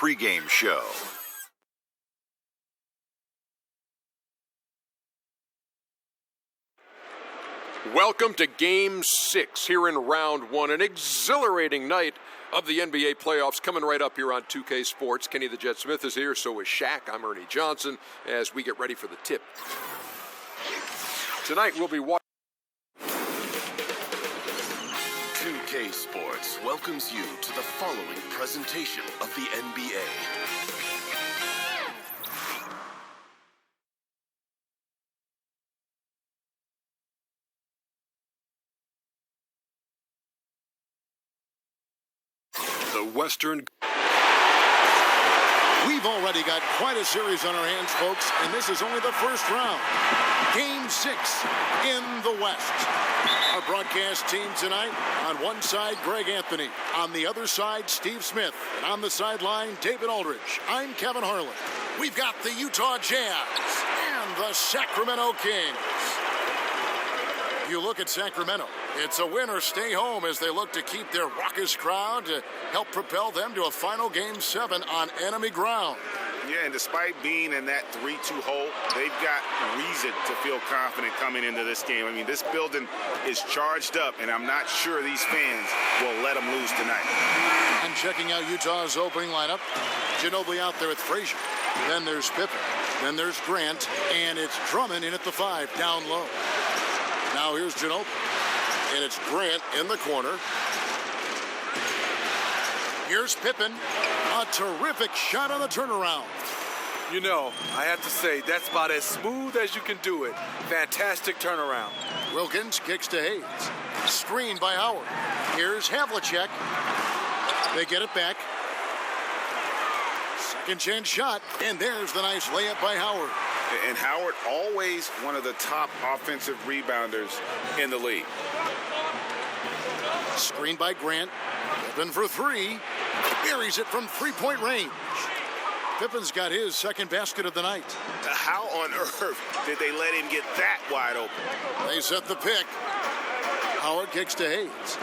pregame show. Welcome to Game 6 here in Round 1, an exhilarating night of the NBA playoffs coming right up here on 2K Sports. Kenny the Jet Smith is here, so is Shaq. I'm Ernie Johnson as we get ready for the tip. Tonight we'll be watching. 2K Sports welcomes you to the following presentation of the NBA. The Western. We've already got quite a series on our hands, folks, and this is only the first round. Game 6 in the West. Our broadcast team tonight, on one side, Greg Anthony. On the other side, Steve Smith. And on the sideline, David Aldridge. I'm Kevin Harlan. We've got the Utah Jazz and the Sacramento Kings. You look at Sacramento. It's a win or stay home as they look to keep their raucous crowd to help propel them to a final Game 7 on enemy ground. Yeah, and despite being in that 3-2 hole, they've got reason to feel confident coming into this game. I mean, this building is charged up, and I'm not sure these fans will let them lose tonight. And checking out Utah's opening lineup, Ginobili out there with Frazier. Then there's Pippen. Then there's Grant, and it's Drummond in at the 5, down low. Now here's Ginobili, and it's Grant in the corner. Here's Pippen, a terrific shot on the turnaround. You know, I have to say, that's about as smooth as you can do it. Fantastic turnaround. Wilkins kicks to Hayes. Screened by Howard. Here's Havlicek. They get it back. Second chance shot, and there's the nice layup by Howard. And Howard, always one of the top offensive rebounders in the league. Screened by Grant. Pippen for 3. Buries it from three-point range. Pippen's got his second basket of the night. How on earth did they let him get that wide open? They set the pick. Howard kicks to Hayes.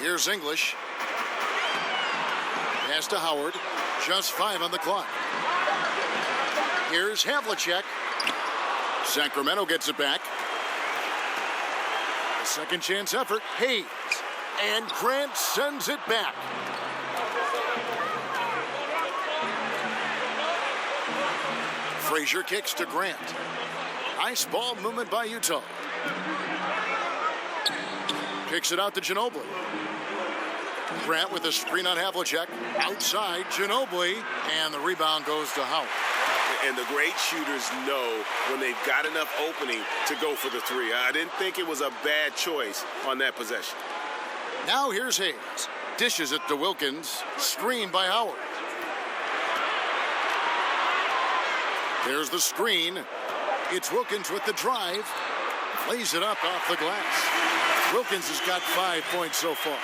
Here's English. Pass to Howard. Just 5 on the clock. Here's Havlicek. Sacramento gets it back. A second chance effort. Hayes. And Grant sends it back. Frazier kicks to Grant. Nice ball movement by Utah. Kicks it out to Ginobili. Grant with a screen on Havlicek. Outside, Ginobili. And the rebound goes to Howard. And the great shooters know when they've got enough opening to go for the 3. I didn't think it was a bad choice on that possession. Now here's Hayes. Dishes it to Wilkins. Screen by Howard. There's the screen. It's Wilkins with the drive. Lays it up off the glass. Wilkins has got 5 points so far.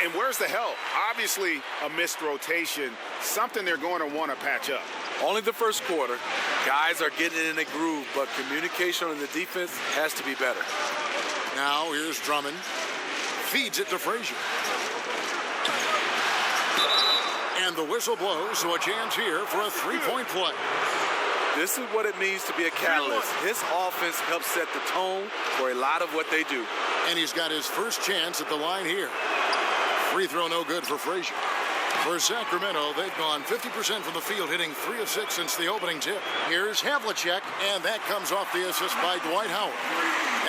And where's the help? Obviously, a missed rotation. Something they're going to want to patch up. Only the first quarter. Guys are getting in a groove, but communication on the defense has to be better. Now here's Drummond. Feeds it to Frazier. And the whistle blows, so a chance here for a 3-point play. This is what it means to be a catalyst. His offense helps set the tone for a lot of what they do. And he's got his first chance at the line here. Free throw no good for Frazier. For Sacramento, they've gone 50% from the field, hitting 3 of 6 since the opening tip. Here's Havlicek, and that comes off the assist by Dwight Howard.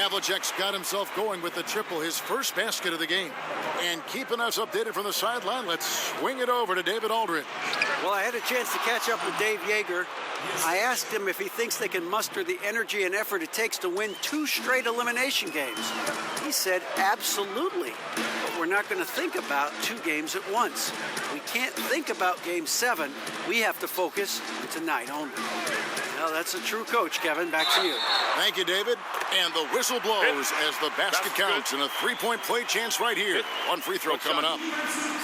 Havlicek's got himself going with the triple, his first basket of the game. And keeping us updated from the sideline, let's swing it over to David Aldridge. Well, I had a chance to catch up with Dave Yeager. I asked him if he thinks they can muster the energy and effort it takes to win 2 straight elimination games. He said, absolutely. But we're not going to think about 2 games at once. We can't think about Game 7. We have to focus tonight only. Well, that's a true coach, Kevin. Back to you. Thank you, David. And the whistle blows as the basket counts, and a 3-point play chance right here. One free throw coming up.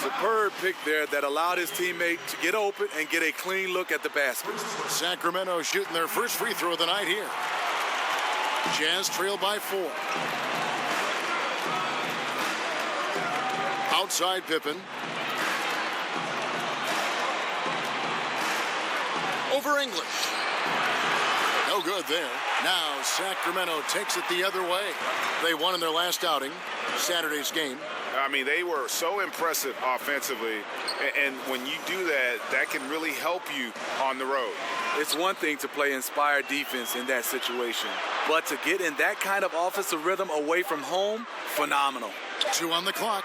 Superb pick there that allowed his teammate to get open and get a clean look at the basket. Sacramento shooting their first free throw of the night here. Jazz trail by 4. Outside Pippen. Over English. No good there. Now Sacramento takes it the other way. They won in their last outing, Saturday's game. I mean, they were so impressive offensively, and when you do that, that can really help you on the road. It's one thing to play inspired defense in that situation, but to get in that kind of offensive rhythm away from home, phenomenal. 2 on the clock.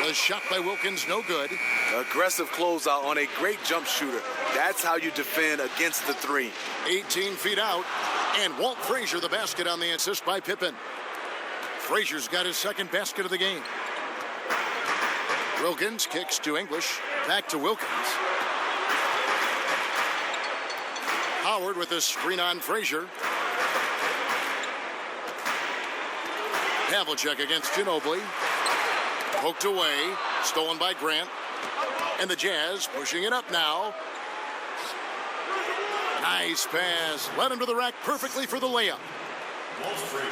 The shot by Wilkins, no good. Aggressive closeout on a great jump shooter. That's how you defend against the three. 18 feet out, and Walt Frazier the basket on the assist by Pippen. Frazier's got his second basket of the game. Wilkins kicks to English, back to Wilkins. Howard with a screen on Frazier. Havlicek against Ginobili. Poked away, stolen by Grant. And the Jazz pushing it up now. Nice pass, led him to the rack perfectly for the layup.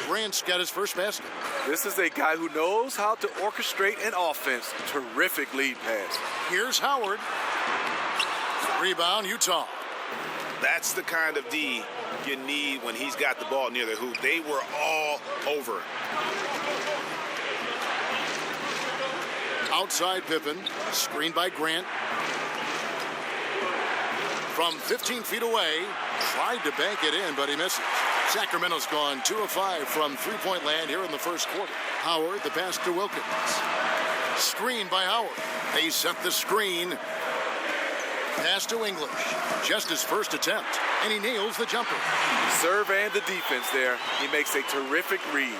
Grant's got his first basket. This is a guy who knows how to orchestrate an offense. Terrific lead pass. Here's Howard. Rebound, Utah. That's the kind of D you need when he's got the ball near the hoop. They were all over it. Outside Pippen, screened by Grant. From 15 feet away, tried to bank it in, but he misses. Sacramento's gone 2 of 5 from three-point land here in the first quarter. Howard, the pass to Wilkins. Screened by Howard. They set the screen. Pass to English. Just his first attempt, and he nails the jumper. Serve and the defense there. He makes a terrific read.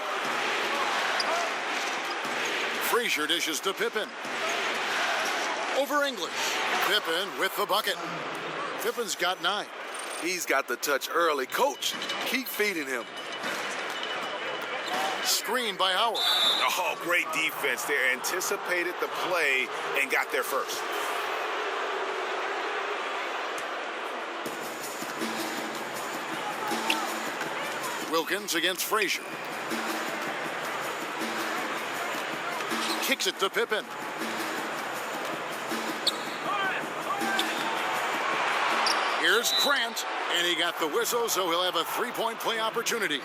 Frazier dishes to Pippen. Over English. Pippen with the bucket. Pippen's got 9. He's got the touch early. Coach, keep feeding him. Screen by Howard. Oh, great defense there. Anticipated the play and got there first. Wilkins against Frazier. Kicks it to Pippen. Here's Grant, and he got the whistle, so he'll have a three-point play opportunity.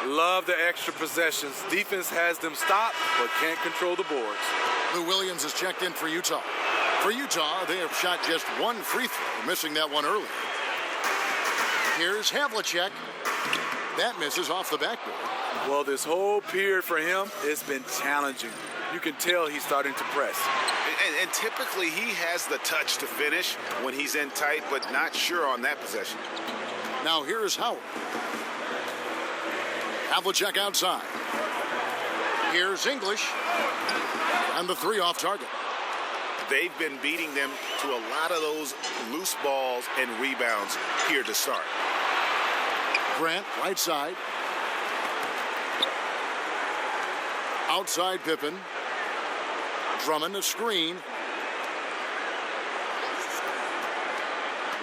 Love the extra possessions. Defense has them stopped, but can't control the boards. Lou Williams is checked in for Utah. For Utah, they have shot just one free throw, missing that one early. Here's Havlicek. That misses off the backboard. Well, this whole period for him, it's been challenging. You can tell he's starting to press. And typically he has the touch to finish when he's in tight, but not sure on that possession. Now here's Howard. Havlicek outside. Here's English. And the 3 off target. They've been beating them to a lot of those loose balls and rebounds here to start. Grant, right side. Outside Pippen. Drummond, a screen.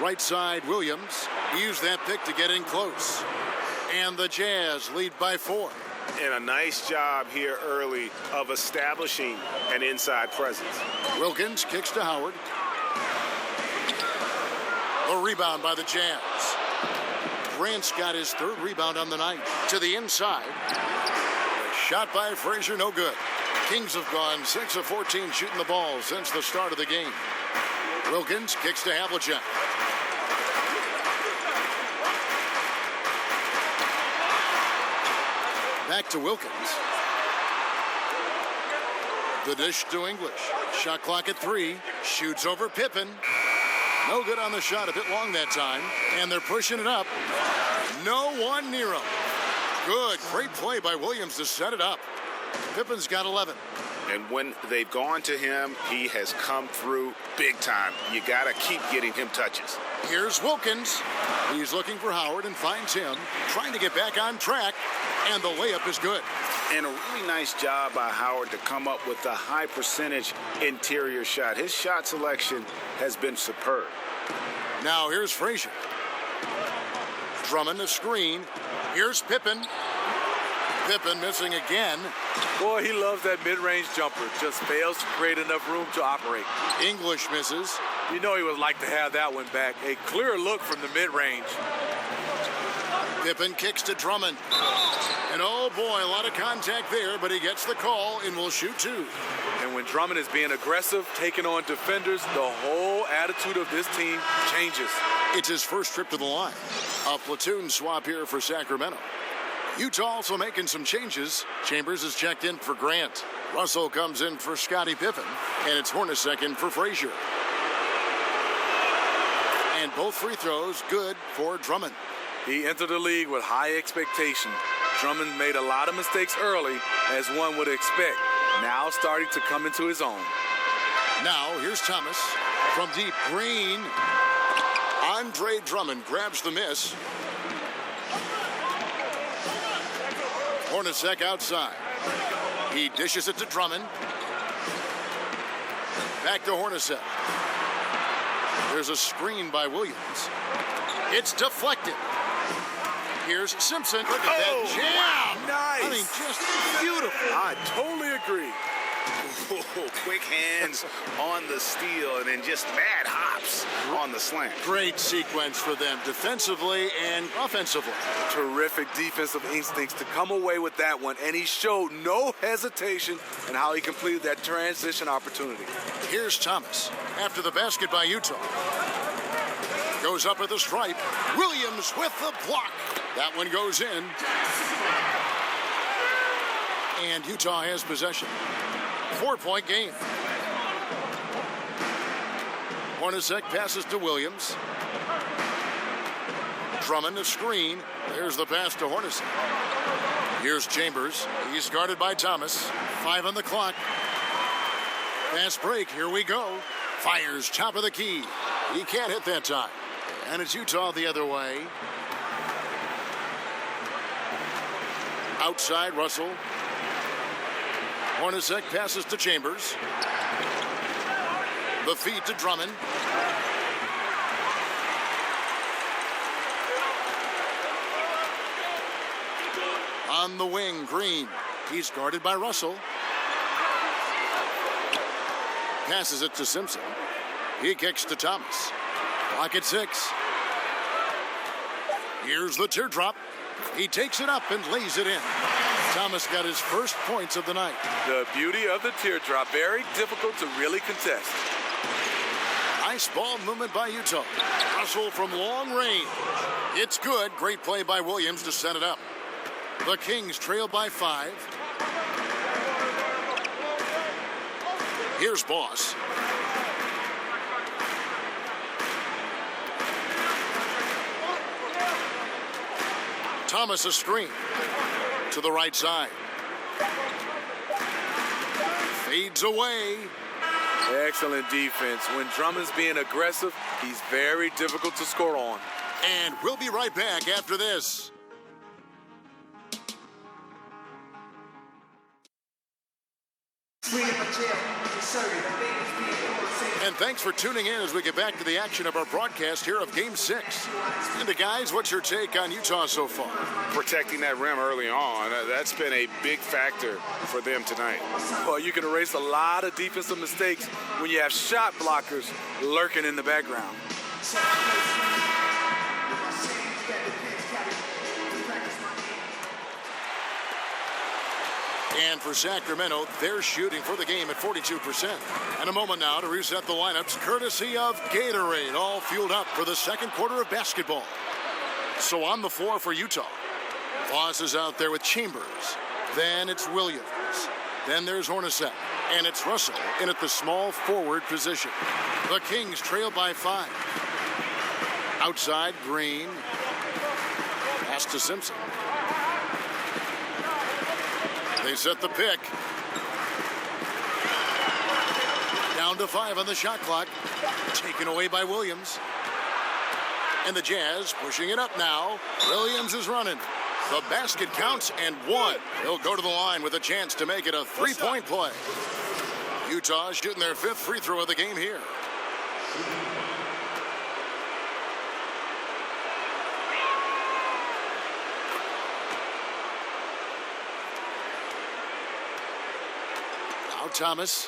Right side, Williams. Used that pick to get in close. And the Jazz lead by 4. And a nice job here early of establishing an inside presence. Wilkins kicks to Howard. A rebound by the Jazz. Grant's got his 3rd rebound on the night. To the inside. A shot by Frazier, no good. Kings have gone 6 of 14 shooting the ball since the start of the game. Wilkins kicks to Havlicek. Back to Wilkins. The dish to English. Shot clock at 3. Shoots over Pippen. No good on the shot, a bit long that time. And they're pushing it up. No one near him. Good, great play by Williams to set it up. Pippen's got 11. And when they've gone to him, he has come through big time. You got to keep getting him touches. Here's Wilkins. He's looking for Howard and finds him. Trying to get back on track. And the layup is good. And a really nice job by Howard to come up with a high percentage interior shot. His shot selection has been superb. Now here's Frazier. Drummond, a screen. Here's Pippen. Pippen missing again. Boy, he loves that mid-range jumper. Just fails to create enough room to operate. English misses. You know he would like to have that one back. A clear look from the mid-range. Pippen kicks to Drummond. And oh boy, a lot of contact there, but he gets the call and will shoot two. And when Drummond is being aggressive, taking on defenders, the whole attitude of this team changes. It's his first trip to the line. A platoon swap here for Sacramento. Utah also making some changes. Chambers is checked in for Grant. Russell comes in for Scottie Pippen. And it's Hornacek in for Frazier. And both free throws good for Drummond. He entered the league with high expectation. Drummond made a lot of mistakes early, as one would expect. Now starting to come into his own. Now here's Thomas from deep. Green. Andre Drummond grabs the miss. Hornacek outside. He dishes it to Drummond. Back to Hornacek. There's a screen by Williams. It's deflected. Here's Simpson. Look at that jam. Nice. I mean, just beautiful. I totally agree. Quick hands on the steal and then just mad hops on the slant. Great sequence for them defensively and offensively. Terrific defensive instincts to come away with that one, and he showed no hesitation in how he completed that transition opportunity. Here's Thomas after the basket by Utah. Goes up at the stripe. Williams with the block. That one goes in. And Utah has possession. 4-point game. Hornacek passes to Williams. Drummond a screen. There's the pass to Hornacek. Here's Chambers. He's guarded by Thomas. 5 on the clock. Fast break. Here we go. Fires top of the key. He can't hit that time. And it's Utah the other way. Outside, Russell. Hornacek passes to Chambers. The feed to Drummond. On the wing, Green. He's guarded by Russell. Passes it to Simpson. He kicks to Thomas. Clock at 6. Here's the teardrop. He takes it up and lays it in. Thomas got his first points of the night. The beauty of the teardrop, very difficult to really contest. Nice ball movement by Utah. Russell from long range. It's good. Great play by Williams to set it up. The Kings trail by 5. Here's Boss. Thomas a screen to the right side. Fades away. Excellent defense. When Drummond's being aggressive, he's very difficult to score on. And we'll be right back after this. And thanks for tuning in as we get back to the action of our broadcast here of Game 6. And guys, what's your take on Utah so far? Protecting that rim early on, that's been a big factor for them tonight. Well, you can erase a lot of defensive mistakes when you have shot blockers lurking in the background. And for Sacramento, they're shooting for the game at 42%. And a moment now to reset the lineups, courtesy of Gatorade, all fueled up for the second quarter of basketball. So on the floor for Utah, Voss is out there with Chambers. Then it's Williams. Then there's Hornacek. And it's Russell in at the small forward position. The Kings trail by 5. Outside, Green. Pass to Simpson. They set the pick. Down to 5 on the shot clock. Taken away by Williams. And the Jazz pushing it up now. Williams is running. The basket counts and 1. He'll go to the line with a chance to make it a 3-point play. Utah shooting their 5th free throw of the game here. Thomas.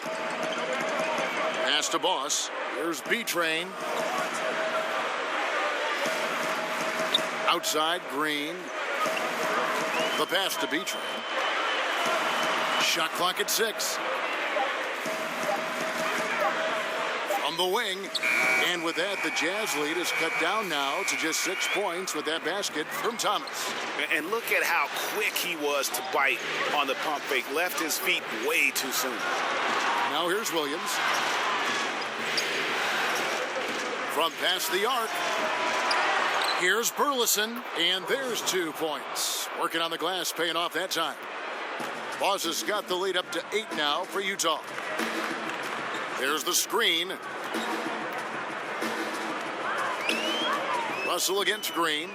Pass to Boss. Here's B-Train. Outside, Green. The pass to B-Train. Shot clock at 6. From the wing. And with that, the Jazz lead is cut down now to just 6 points with that basket from Thomas. And look at how quick he was to bite on the pump fake. Left his feet way too soon. Now here's Williams. From past the arc. Here's Burleson, and there's 2 points. Working on the glass, paying off that time. Boss has got the lead up to 8 now for Utah. There's the screen. Russell against Green.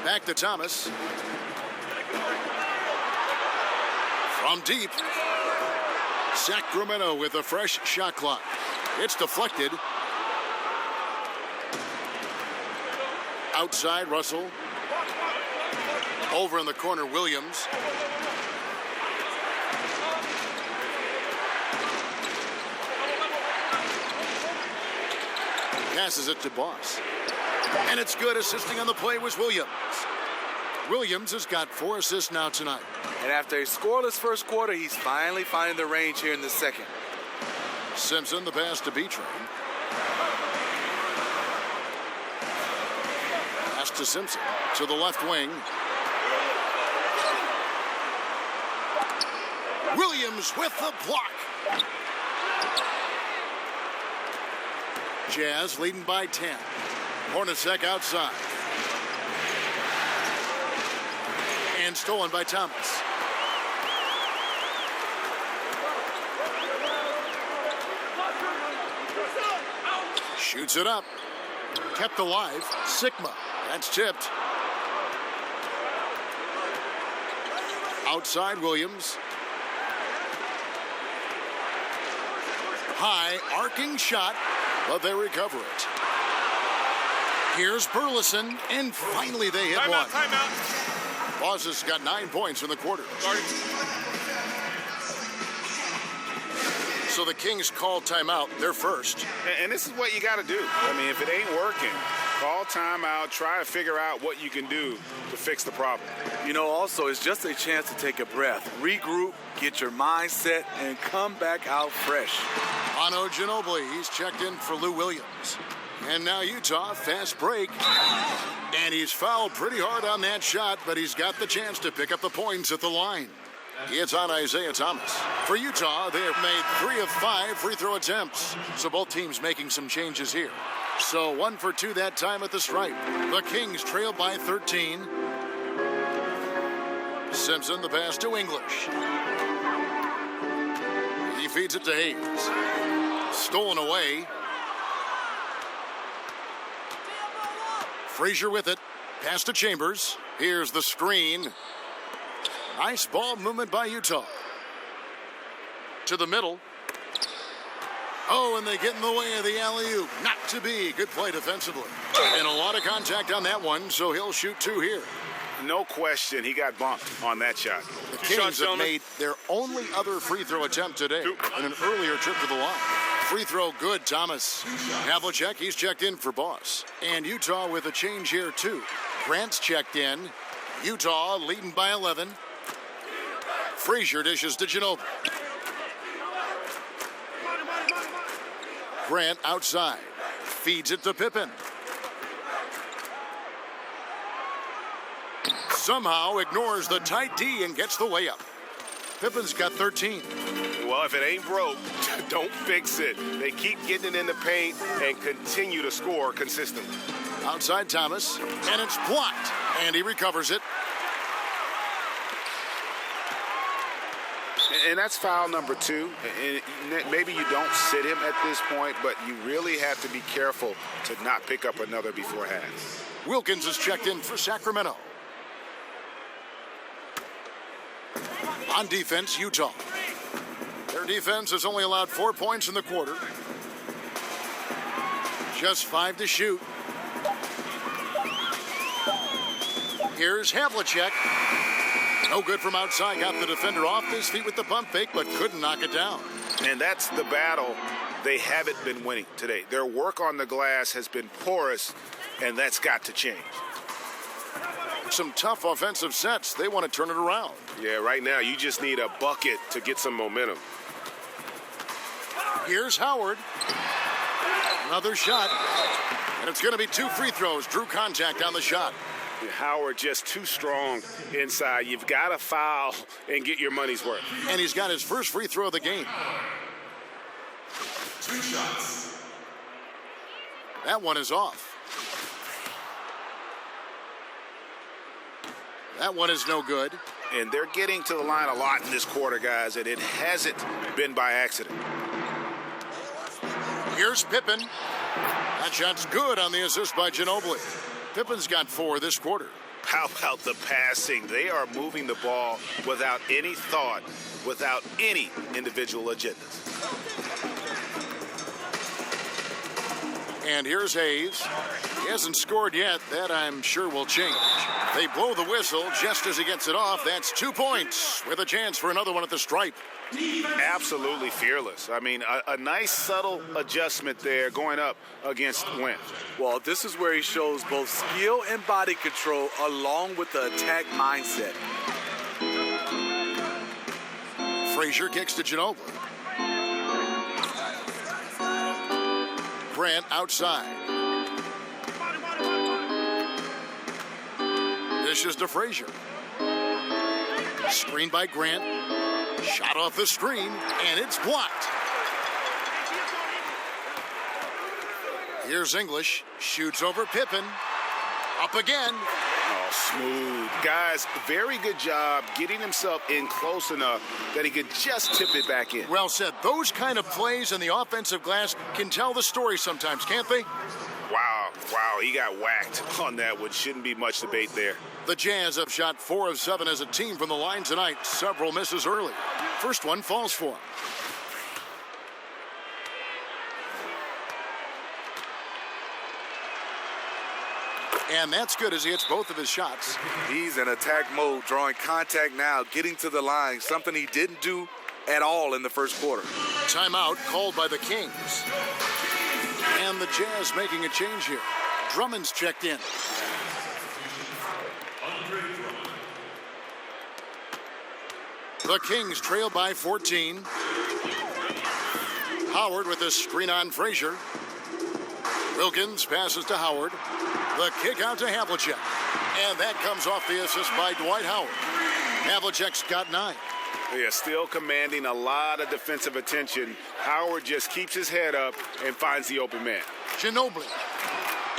Back to Thomas. From deep. Sacramento with a fresh shot clock. It's deflected. Outside, Russell. Over in the corner, Williams. Passes it to Boss. And it's good. Assisting on the play was Williams. Williams has got 4 assists now tonight. And after a scoreless first quarter, he's finally finding the range here in the second. Simpson, the pass to B-Train. Pass to Simpson. To the left wing. Williams with the block. Jazz leading by 10. Hornacek outside. And stolen by Thomas. Shoots it up. Kept alive. Sigma. That's tipped. Outside, Williams. High arcing shot, but they recover it. Here's Burleson, and finally they hit one. Timeout. Boss has got 9 points in the quarter. So the Kings call timeout. They're first. And this is what you got to do. I mean, if it ain't working, call timeout, try to figure out what you can do to fix the problem. You know, also, it's just a chance to take a breath, regroup, get your mind set, and come back out fresh. Ano Ginobili, he's checked in for Lou Williams. And now Utah, fast break. And he's fouled pretty hard on that shot, but he's got the chance to pick up the points at the line. It's on Isaiah Thomas. For Utah, they have made 3 of 5 free throw attempts. So both teams making some changes here. So 1 for 2 that time at the stripe. The Kings trail by 13. Simpson, the pass to English. He feeds it to Hayes. Stolen away. Frazier with it. Pass to Chambers. Here's the screen. Nice ball movement by Utah. To the middle. Oh, and they get in the way of the alley-oop. Not to be. Good play defensively. And a lot of contact on that one, so he'll shoot 2 here. No question, he got bumped on that shot. The Kings have made their only other free throw attempt today in an earlier trip to the line. Free throw good, Thomas. Havlicek, he's checked in for Boss. And Utah with a change here, too. Grant's checked in. Utah leading by 11. Frazier dishes to Ginobili. Grant outside. Feeds it to Pippen. Somehow ignores the tight D and gets the layup. Pippen's got 13. Well, if it ain't broke, don't fix it. They keep getting it in the paint and continue to score consistently. Outside Thomas, and it's blocked, and he recovers it. And that's foul number 2. And maybe you don't sit him at this point, but you really have to be careful to not pick up another beforehand. Wilkins is checked in for Sacramento. On defense, Utah. Their defense has only allowed 4 points in the quarter. Just 5 to shoot. Here's Havlicek. No good from outside. Got the defender off his feet with the pump fake, but couldn't knock it down. And that's the battle they haven't been winning today. Their work on the glass has been porous, and that's got to change. Some tough offensive sets. They want to turn it around. Yeah, right now you just need a bucket to get some momentum. Here's Howard. Another shot. And it's going to be 2 free throws. Drew contact on the shot. Howard just too strong inside. You've got to foul and get your money's worth. And he's got his first free throw of the game. 2 shots. That one is off. That one is no good. And they're getting to the line a lot in this quarter, guys, and it hasn't been by accident. Here's Pippen. That shot's good on the assist by Ginobili. Pippen's got 4 this quarter. How about the passing? They are moving the ball without any thought, without any individual agendas. And here's Hayes. He hasn't scored yet. That, I'm sure, will change. They blow the whistle just as he gets it off. That's 2 points with a chance for another one at the stripe. Absolutely fearless. I mean, a nice subtle adjustment there going up against Wentz. Well, this is where he shows both skill and body control along with the attack mindset. Frazier kicks to Ginobili. Grant outside. Dishes to Frazier. Screen by Grant. Shot off the screen, and it's blocked. Here's English. Shoots over Pippen. Up again. Oh, smooth. Guys, very good job getting himself in close enough that he could just tip it back in. Well said. Those kind of plays in the offensive glass can tell the story sometimes, can't they? Wow, he got whacked on that one. Shouldn't be much debate there. The Jazz have shot 4 of 7 as a team from the line tonight. Several misses early. First one falls for him. And that's good as he hits both of his shots. He's in attack mode, drawing contact now, getting to the line, something he didn't do at all in the first quarter. Timeout called by the Kings. And the Jazz making a change here. Drummond's checked in. The Kings trail by 14. Howard with a screen on Frazier. Wilkins passes to Howard. The kick out to Havlicek. And that comes off the assist by Dwight Howard. Havlicek's got 9. They are still commanding a lot of defensive attention. Howard just keeps his head up and finds the open man. Ginobili.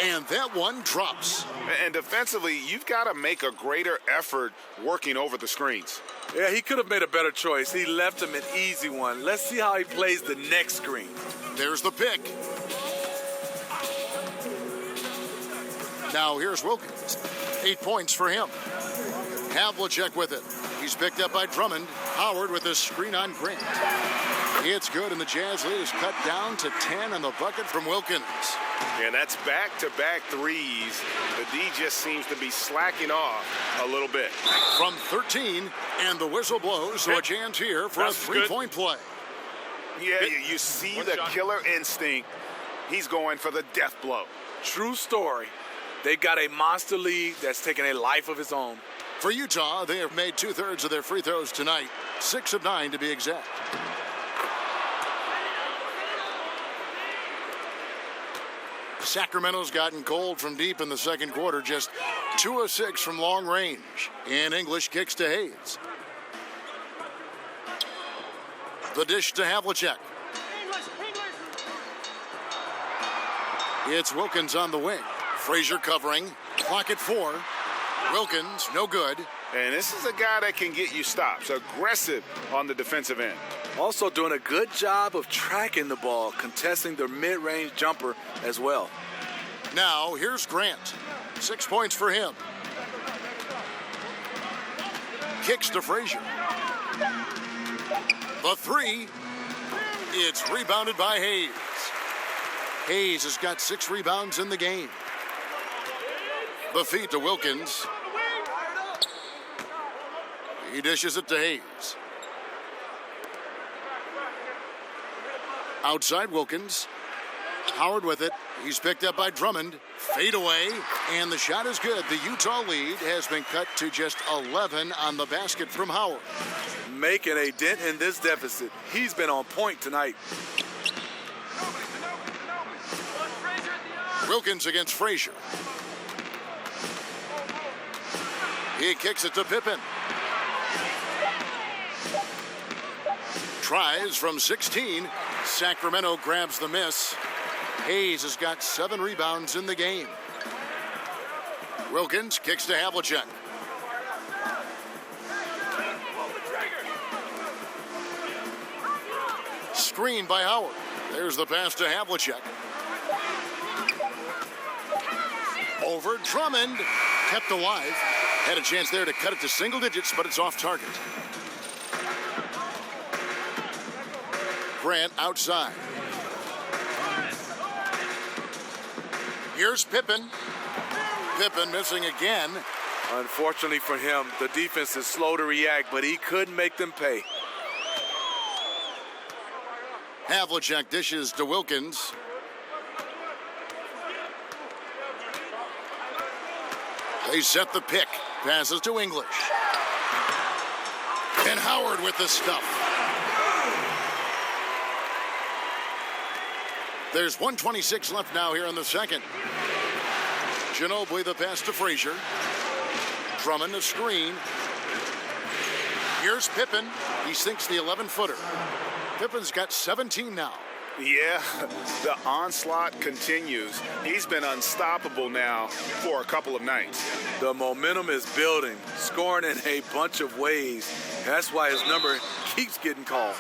And that one drops. And defensively, you've got to make a greater effort working over the screens. Yeah, he could have made a better choice. He left him an easy one. Let's see how he plays the next screen. There's the pick. Now here's Wilkins. 8 points for him. Havlicek with it. He's picked up by Drummond. Howard with a screen on Grant. It's good, and the Jazz lead is cut down to 10 on the bucket from Wilkins. And that's back-to-back threes. The D just seems to be slacking off a little bit. From 13, and the whistle blows, so a chance here for a three-point play. Yeah, you see the killer instinct. He's going for the death blow. True story. They've got a monster lead that's taking a life of its own. For Utah, they have made 2/3 of their free throws tonight. 6 of 9 to be exact. Sacramento's gotten cold from deep in the second quarter, just 2 of 6 from long range. And English kicks to Hayes. The dish to Havlicek. It's Wilkins on the wing. Frazier covering. Clock at 4. Wilkins, no good. And this is a guy that can get you stops. Aggressive on the defensive end. Also doing a good job of tracking the ball, contesting their mid-range jumper as well. Now, here's Grant. 6 points for him. Kicks to Frazier. The 3. It's rebounded by Hayes. Hayes has got 6 rebounds in the game. The feed to Wilkins. He dishes it to Hayes. Outside Wilkins. Howard with it. He's picked up by Drummond. Fade away, and the shot is good. The Utah lead has been cut to just 11 on the basket from Howard. Making a dent in this deficit. He's been on point tonight. Wilkins against Frazier. He kicks it to Pippen. Tries from 16. Sacramento grabs the miss. Hayes has got 7 rebounds in the game. Wilkins kicks to Havlicek. Screen by Howard. There's the pass to Havlicek. Over Drummond. Kept alive. Had a chance there to cut it to single digits, but it's off target. Grant outside. Here's Pippen. Pippen missing again. Unfortunately for him, the defense is slow to react, but he couldn't make them pay. Havlicek dishes to Wilkins. They set the pick. Passes to English. And Howard with the stuff. There's 1:26 left now here in the second. Ginobili the pass to Frazier. Drummond a screen. Here's Pippen. He sinks the 11-footer. Pippen's got 17 now. Yeah, the onslaught continues. He's been unstoppable now for a couple of nights. The momentum is building, scoring in a bunch of ways. That's why his number keeps getting called.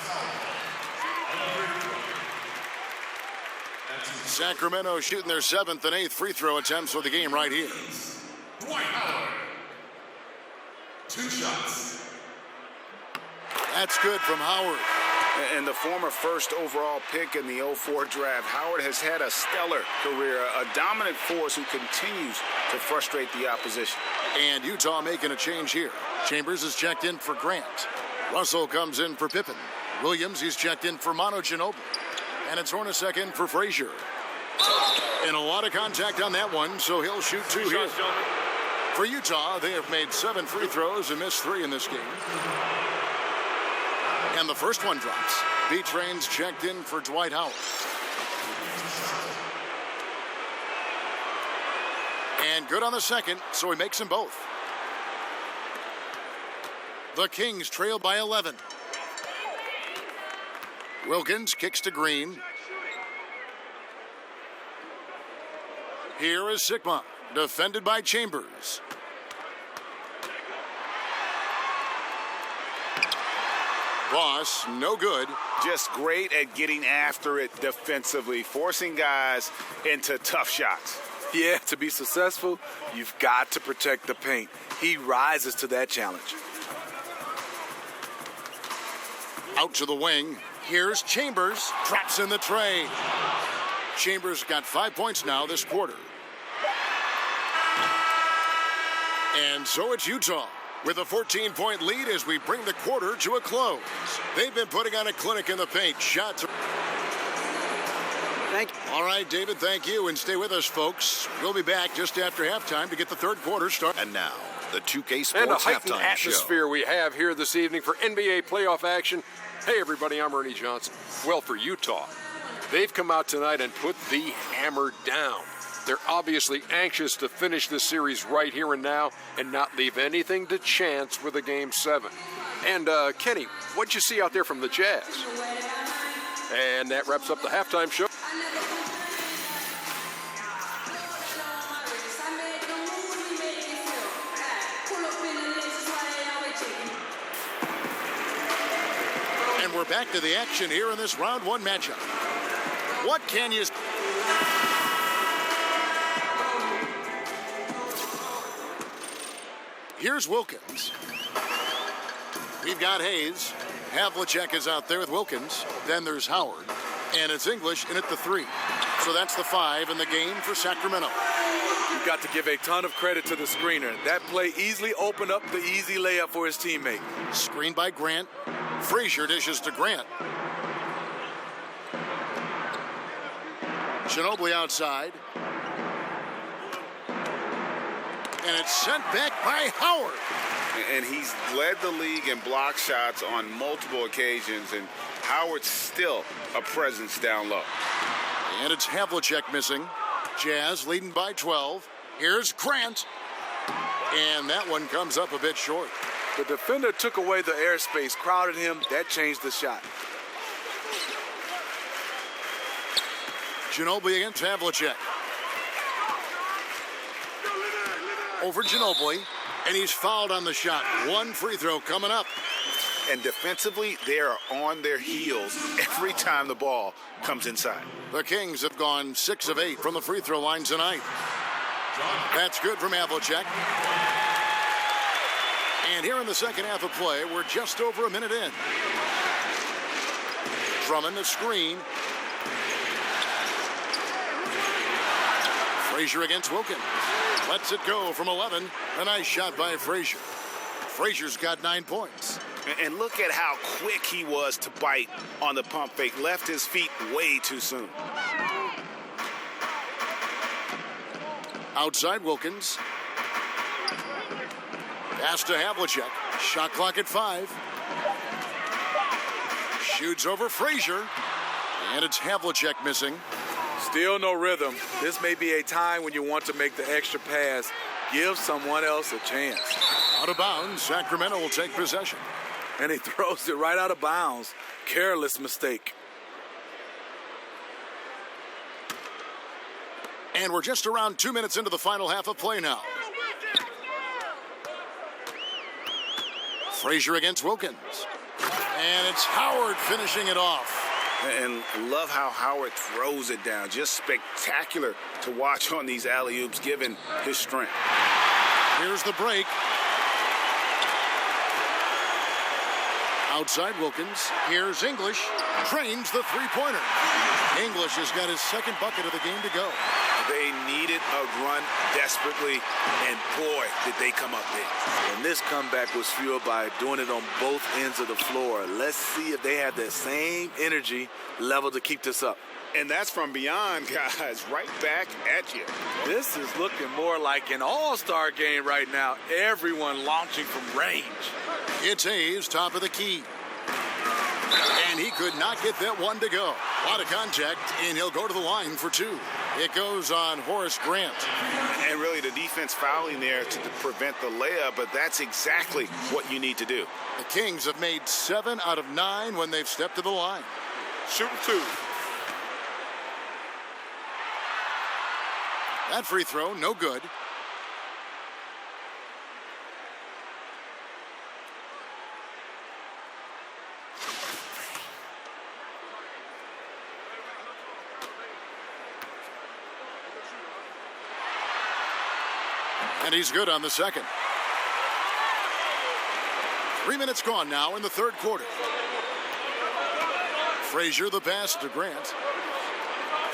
Sacramento shooting their 7th and 8th free throw attempts for the game right here. Dwight Howard. 2 shots. That's good from Howard. And the former first overall pick in the 04 draft, Howard has had a stellar career, a dominant force who continues to frustrate the opposition. And Utah making a change here. Chambers is checked in for Grant. Russell comes in for Pippen. Williams, he's checked in for Manu Ginobili. And it's Hornacek in for Frazier. And a lot of contact on that one, so he'll shoot 2 here. For Utah, they have made 7 free throws and missed 3 in this game. And the first one drops. B-Train's checked in for Dwight Howard. And good on the second, so he makes them both. The Kings trail by 11. Wilkins kicks to Green. Here is Sigma, defended by Chambers. Boss, no good. Just great at getting after it defensively, forcing guys into tough shots. Yeah, to be successful, you've got to protect the paint. He rises to that challenge. Out to the wing. Here's Chambers. Drops in the tray. Chambers got 5 points now this quarter. And so it's Utah with a 14-point lead as we bring the quarter to a close. They've been putting on a clinic in the paint. Shots. Thank you. All right, David, thank you. And stay with us, folks. We'll be back just after halftime to get the third quarter started. And now, the 2K And Sports a heightened halftime show. atmosphere we have here this evening for NBA playoff action. Hey, everybody, I'm Ernie Johnson. Well, for Utah, they've come out tonight and put the hammer down. They're obviously anxious to finish this series right here and now and not leave anything to chance with a Game 7. And, Kenny, what'd you see out there from the Jazz? And that wraps up the halftime show. And we're back to the action here in this round 1 matchup. What can you... Here's Wilkins. We've got Hayes. Havlicek is out there with Wilkins. Then there's Howard. And it's English in at the 3. So that's the 5 in the game for Sacramento. You've got to give a ton of credit to the screener. That play easily opened up the easy layup for his teammate. Screened by Grant. Frazier dishes to Grant. Ginobili outside. And it's sent back by Howard. And he's led the league in block shots on multiple occasions, and Howard's still a presence down low. And it's Havlicek missing. Jazz leading by 12. Here's Grant. And that one comes up a bit short. The defender took away the airspace, crowded him. That changed the shot. Ginobili against Havlicek. Over Ginobili, and he's fouled on the shot. One free throw coming up. And defensively, they are on their heels every time the ball comes inside. The Kings have gone 6 of 8 from the free throw line tonight. That's good from Havlicek. And here in the second half of play, we're just over a minute in. Drummond the screen. Frazier against Wilkins. Lets it go from 11. A nice shot by Frazier. Frazier's got 9 points. And look at how quick he was to bite on the pump fake. Left his feet way too soon. Outside Wilkins. Pass to Havlicek. Shot clock at 5. Shoots over Frazier. And it's Havlicek missing. Still no rhythm. This may be a time when you want to make the extra pass. Give someone else a chance. Out of bounds, Sacramento will take possession. And he throws it right out of bounds. Careless mistake. And we're just around 2 minutes into the final half of play now. Frazier against Wilkins. And it's Howard finishing it off. And love how Howard throws it down. Just spectacular to watch on these alley-oops, given his strength. Here's the break. Outside Wilkins. Here's English. Drains the three-pointer. English has got his second bucket of the game to go. They needed a run desperately, and boy, did they come up big. And this comeback was fueled by doing it on both ends of the floor. Let's see if they have that same energy level to keep this up. And that's from beyond, guys, right back at you. This is looking more like an all-star game right now. Everyone launching from range. It's Hayes, top of the key. And he could not get that one to go. A lot of contact, and he'll go to the line for 2. It goes on Horace Grant. And really the defense fouling there to prevent the layup, but that's exactly what you need to do. The Kings have made 7 out of 9 when they've stepped to the line. Shooting 2. That free throw, no good. And he's good on the second. 3 minutes gone now in the third quarter. Frazier the pass to Grant.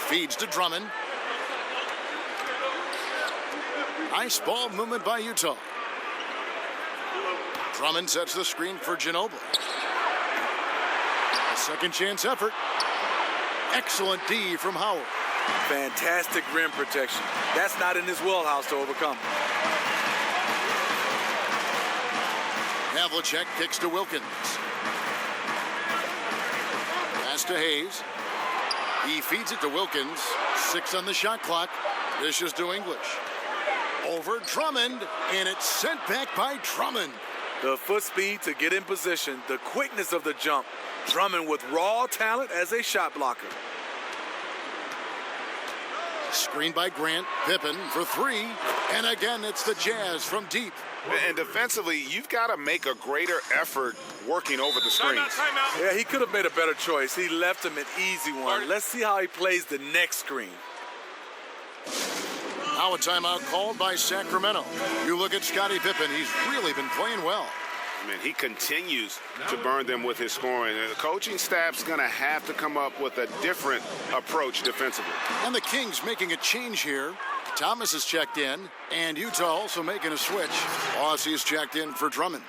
Feeds to Drummond. Nice ball movement by Utah. Drummond sets the screen for Ginobili. A second chance effort. Excellent D from Howard. Fantastic rim protection. That's not in his wheelhouse to overcome. Havlicek kicks to Wilkins. Pass to Hayes. He feeds it to Wilkins. 6 on the shot clock. Dishes to English. Over Drummond, and it's sent back by Drummond. The foot speed to get in position, the quickness of the jump. Drummond with raw talent as a shot blocker. Screen by Grant. Pippen for 3. And again, it's the Jazz from deep. And defensively, you've got to make a greater effort working over the screens. Timeout. Yeah, he could have made a better choice. He left him an easy one. Let's see how he plays the next screen. Now a timeout called by Sacramento. You look at Scottie Pippen. He's really been playing well. I mean, he continues to burn them with his scoring. And the coaching staff's going to have to come up with a different approach defensively. And the Kings making a change here. Thomas has checked in, and Utah also making a switch. Aussie's checked in for Drummond.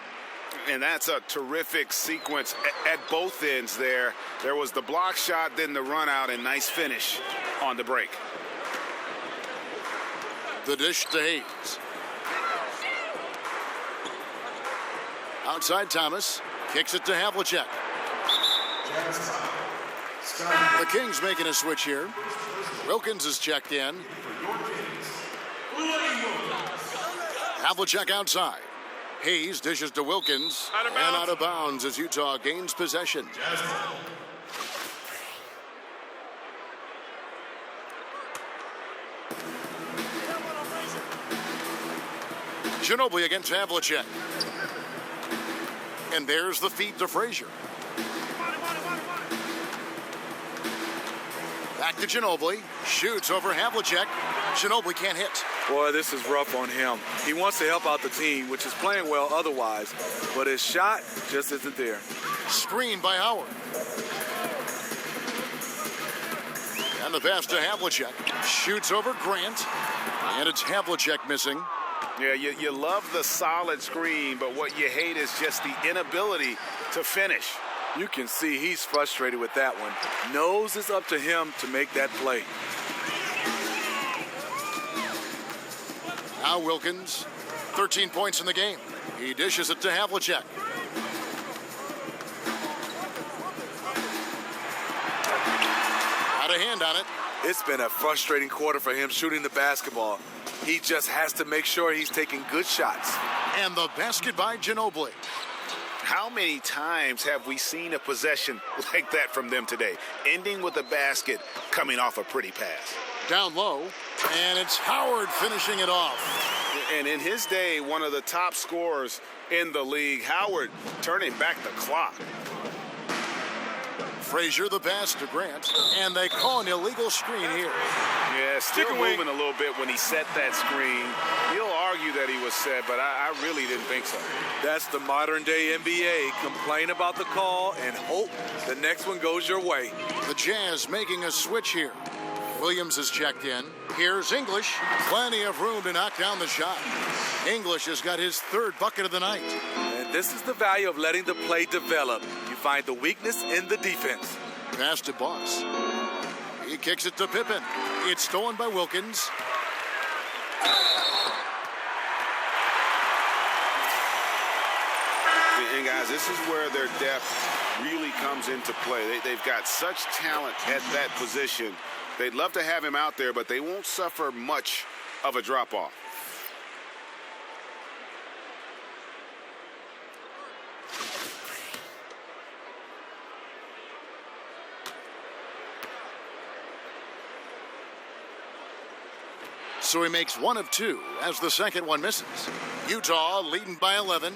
And that's a terrific sequence at both ends there. There was the block shot, then the run out, and nice finish on the break. The dish to Hayes. Outside Thomas. Kicks it to Havlicek. The Kings making a switch here. Wilkins is checked in. Havlicek outside. Hayes dishes to Wilkins. And out of bounds as Utah gains possession. Ginobili against Havlicek. And there's the feed to Frazier. Back to Ginobili. Shoots over Havlicek. Ginobili can't hit. Boy, this is rough on him. He wants to help out the team, which is playing well otherwise, but his shot just isn't there. Screen by Howard. And the pass to Havlicek. Shoots over Grant. And it's Havlicek missing. Yeah, you love the solid screen, but what you hate is just the inability to finish. You can see he's frustrated with that one. Knows it's up to him to make that play. Now Wilkins, 13 points in the game. He dishes it to Havlicek. Had a hand on it. It's been a frustrating quarter for him shooting the basketball. He just has to make sure he's taking good shots. And the basket by Ginobili. How many times have we seen a possession like that from them today, ending with a basket coming off a pretty pass? Down low, and it's Howard finishing it off. And in his day, one of the top scorers in the league, Howard turning back the clock. Frazier the pass to Grant, and they call an illegal screen here. Yeah, still moving a little bit when he set that screen. He'll argue that he was set, but I really didn't think so. That's the modern day NBA. Complain about the call and hope the next one goes your way. The Jazz making a switch here. Williams is checked in. Here's English. Plenty of room to knock down the shot. English has got his third bucket of the night. And this is the value of letting the play develop. You find the weakness in the defense. Pass to Boss. He kicks it to Pippen. It's stolen by Wilkins. And guys, this is where their depth really comes into play. They've got such talent at that position. They'd love to have him out there, but they won't suffer much of a drop-off. So he makes one of two as the second one misses. Utah leading by 11.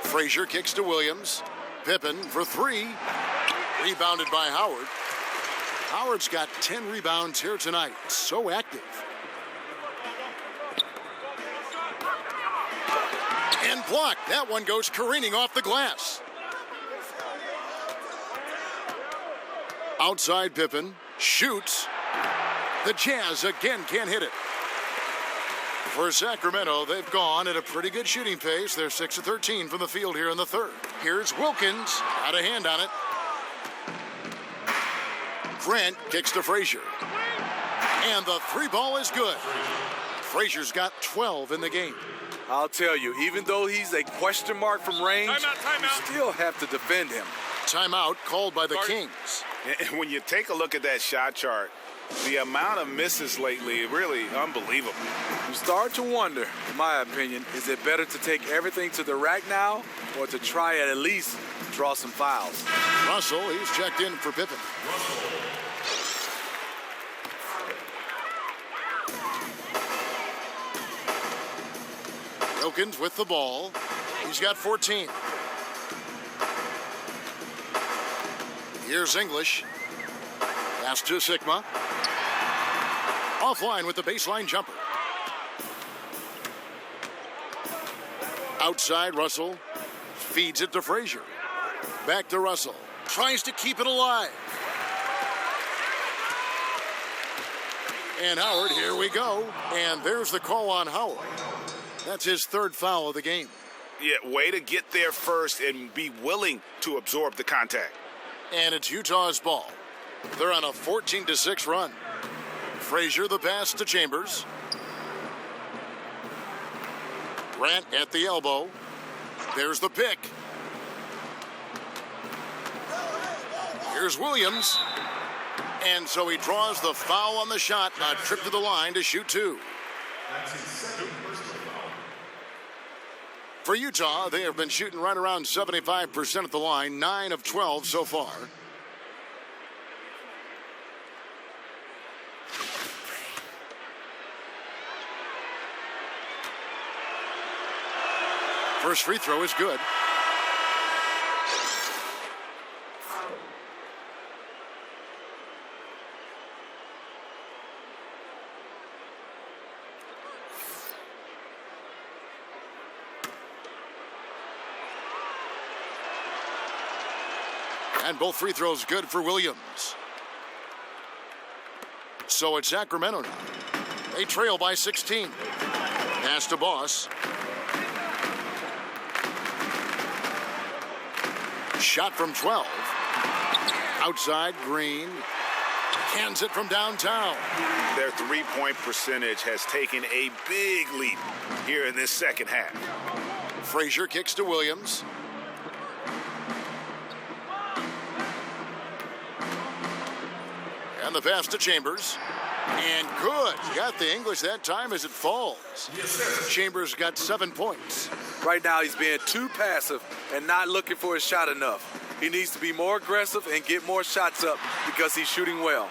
Frazier kicks to Williams. Pippen for three. Rebounded by Howard. Howard's got 10 rebounds here tonight. So active. And blocked. That one goes careening off the glass. Outside Pippen. Shoots. The Jazz again can't hit it. For Sacramento, they've gone at a pretty good shooting pace. They're 6 of 13 from the field here in the third. Here's Wilkins. Had a hand on it. Grant kicks to Frazier. And the three ball is good. Frazier's got 12 in the game. I'll tell you, even though he's a question mark from range, you still have to defend him. Timeout called by the Kings. And when you take a look at that shot chart, the amount of misses lately, really unbelievable. You start to wonder, in my opinion, is it better to take everything to the rack now or to try at least draw some fouls? Russell, he's checked in for Pippen. Wilkins with the ball. He's got 14. Here's English. Pass to Sigma. Offline with the baseline jumper. Outside Russell. Feeds it to Frazier. Back to Russell. Tries to keep it alive. And Howard, here we go. And there's the call on Howard. That's his third foul of the game. Yeah, way to get there first and be willing to absorb the contact. And it's Utah's ball. They're on a 14-6 run. Frazier the pass to Chambers. Grant at the elbow. There's the pick. Here's Williams. And so he draws the foul on the shot. A trip to the line to shoot two. For Utah, they have been shooting right around 75% at the line, 9 of 12 so far. First free throw is good. And both free throws good for Williams. So it's Sacramento now. They trail by 16. Pass to Boss. Shot from 12. Outside, Green. Cans it from downtown. Their three-point percentage has taken a big leap here in this second half. Frazier kicks to Williams. And the pass to Chambers. And good. Got the English that time as it falls. Chambers got 7 points. Right now, he's being too passive and not looking for his shot enough. He needs to be more aggressive and get more shots up because he's shooting well.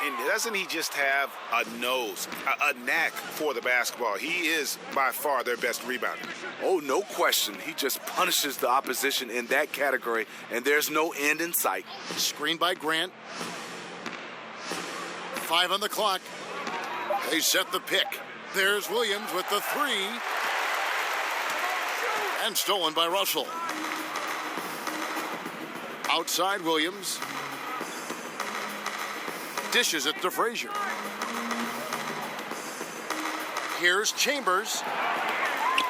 And doesn't he just have a nose, a knack for the basketball? He is by far their best rebounder. Oh, no question. He just punishes the opposition in that category, and there's no end in sight. Screen by Grant. 5 on the clock. They set the pick. There's Williams with the three. And stolen by Russell. Outside Williams. Dishes it to Frazier. Here's Chambers.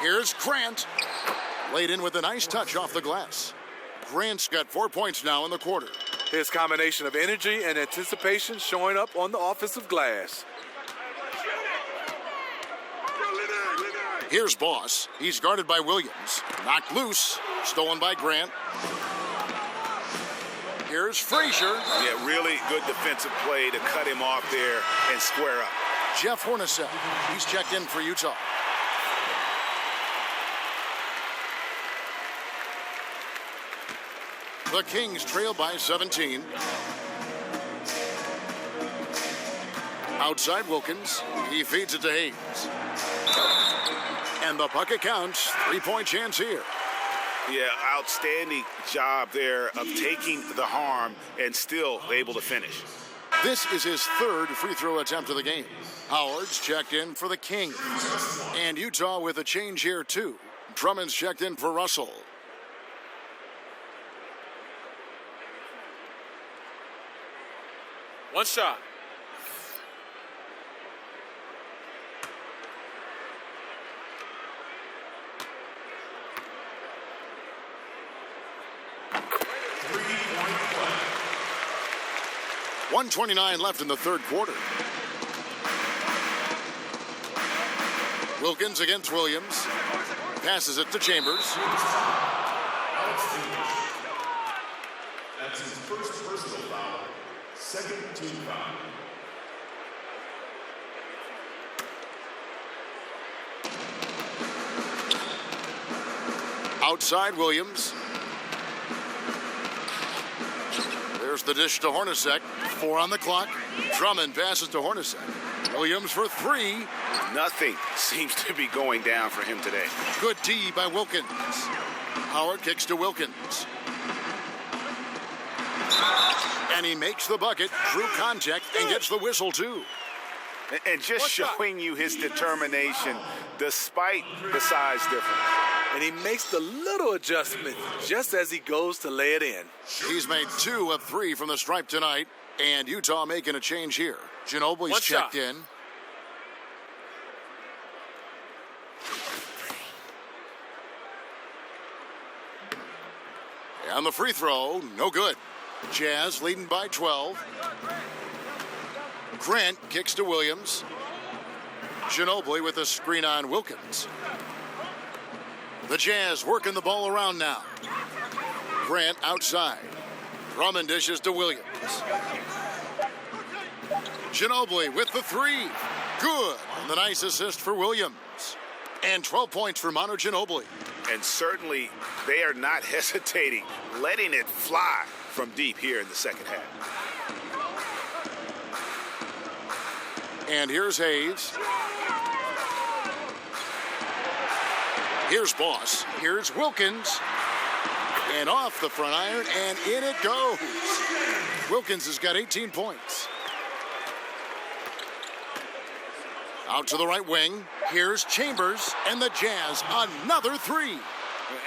Here's Grant. Laid in with a nice touch off the glass. Grant's got 4 points now in the quarter. His combination of energy and anticipation showing up on the offensive glass. Here's Boss. He's guarded by Williams. Knocked loose. Stolen by Grant. Here's Frazier. Yeah, really good defensive play to cut him off there and square up. Jeff Hornacek. He's checked in for Utah. The Kings trail by 17. Outside Wilkins. He feeds it to Hayes. And the bucket counts. 3-point chance here. Yeah, outstanding job there of taking the harm and still able to finish. This is his third free throw attempt of the game. Howard's checked in for the Kings. And Utah with a change here too. Drummond's checked in for Russell. One shot. .129 left in the third quarter. Wilkins against Williams. Passes it to Chambers. That's his first personal foul. Second team foul. Outside Williams. There's the dish to Hornacek. 4 on the clock. Drummond passes to Hornacek. Williams for 3. Nothing seems to be going down for him today. Good D by Wilkins. Howard kicks to Wilkins. And he makes the bucket, drew contact, and gets the whistle too. And just showing you his determination despite the size difference. And he makes the little adjustment just as he goes to lay it in. He's made 2 of 3 from the stripe tonight, and Utah making a change here. Ginobili's checked in. And the free throw, no good. Jazz leading by 12. Grant kicks to Williams. Ginobili with a screen on Wilkins. The Jazz working the ball around now. Grant outside. Drummond dishes to Williams. Ginobili with the three. Good. And the nice assist for Williams. And 12 points for Manu Ginobili. And certainly they are not hesitating, letting it fly from deep here in the second half. And here's Hayes. Here's Boss. Here's Wilkins. And off the front iron, and in it goes. Wilkins has got 18 points. Out to the right wing. Here's Chambers, and the Jazz another three.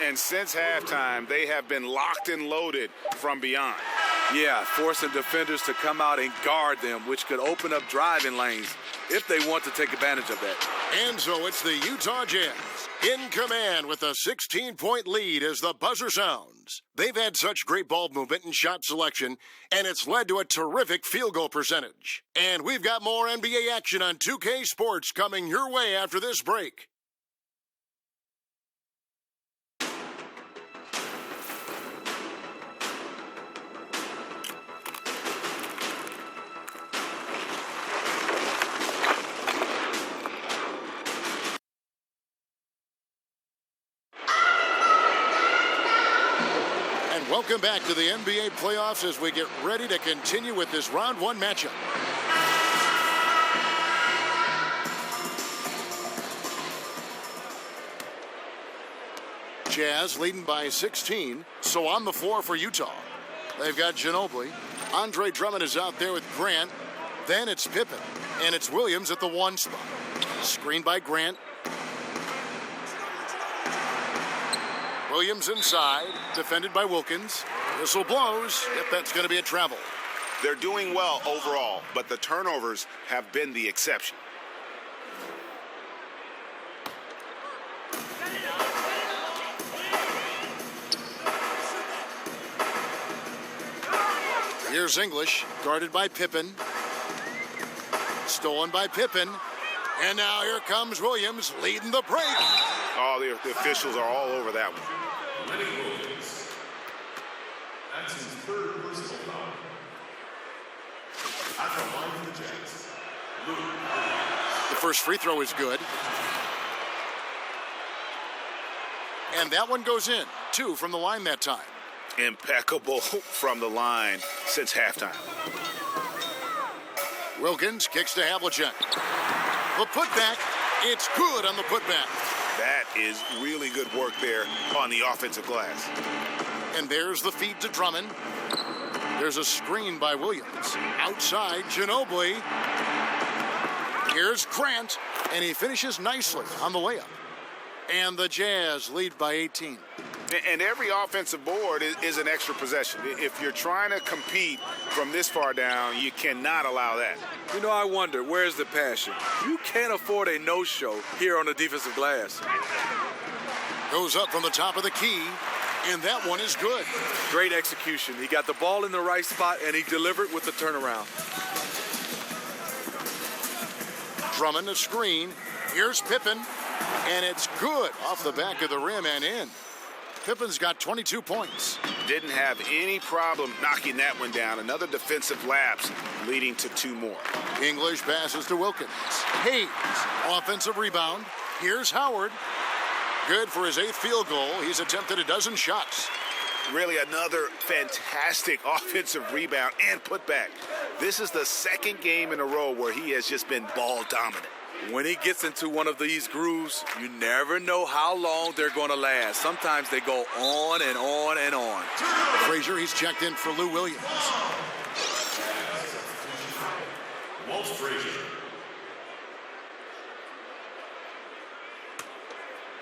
And since halftime, they have been locked and loaded from beyond. Yeah, forcing defenders to come out and guard them, which could open up driving lanes if they want to take advantage of that. And so it's the Utah Jazz in command with a 16-point lead as the buzzer sounds. They've had such great ball movement and shot selection, and it's led to a terrific field goal percentage. And we've got more NBA action on 2K Sports coming your way after this break. Welcome back to the NBA playoffs as we get ready to continue with this round one matchup. Jazz leading by 16, so on the floor for Utah. They've got Ginobili. Andre Drummond is out there with Grant. Then it's Pippen, and it's Williams at the one spot. Screened by Grant. Williams inside, defended by Wilkins. Whistle blows. Yep, that's going to be a travel. They're doing well overall, but the turnovers have been the exception. Here's English, guarded by Pippen. Stolen by Pippen. And now here comes Williams leading the break. Oh, the officials are all over that one. Williams. That's his third personal foul. At the line for the Jazz. The first free throw is good. And that one goes in. 2 from the line that time. Impeccable from the line since halftime. Wilkins kicks to Havlicek. The putback, it's good on the putback. That is really good work there on the offensive glass. And there's the feed to Drummond. There's a screen by Williams. Outside, Ginobili. Here's Grant, and he finishes nicely on the layup. And the Jazz lead by 18. And every offensive board is an extra possession. If you're trying to compete from this far down, you cannot allow that. You know, I wonder, where's the passion? You can't afford a no-show here on the defensive glass. Goes up from the top of the key, and that one is good. Great execution. He got the ball in the right spot, and he delivered with the turnaround. Drummond a screen. Here's Pippen, and it's good off the back of the rim and in. Pippen's got 22 points. Didn't have any problem knocking that one down. Another defensive lapse leading to 2 more. English passes to Wilkins. Hayes, offensive rebound. Here's Howard. Good for his 8th field goal. He's attempted a dozen shots. Really another fantastic offensive rebound and putback. This is the second game in a row where he has just been ball dominant. When he gets into one of these grooves, you never know how long they're going to last. Sometimes they go on and on and on. Frazier, he's checked in for Lou Williams. Walt Frazier.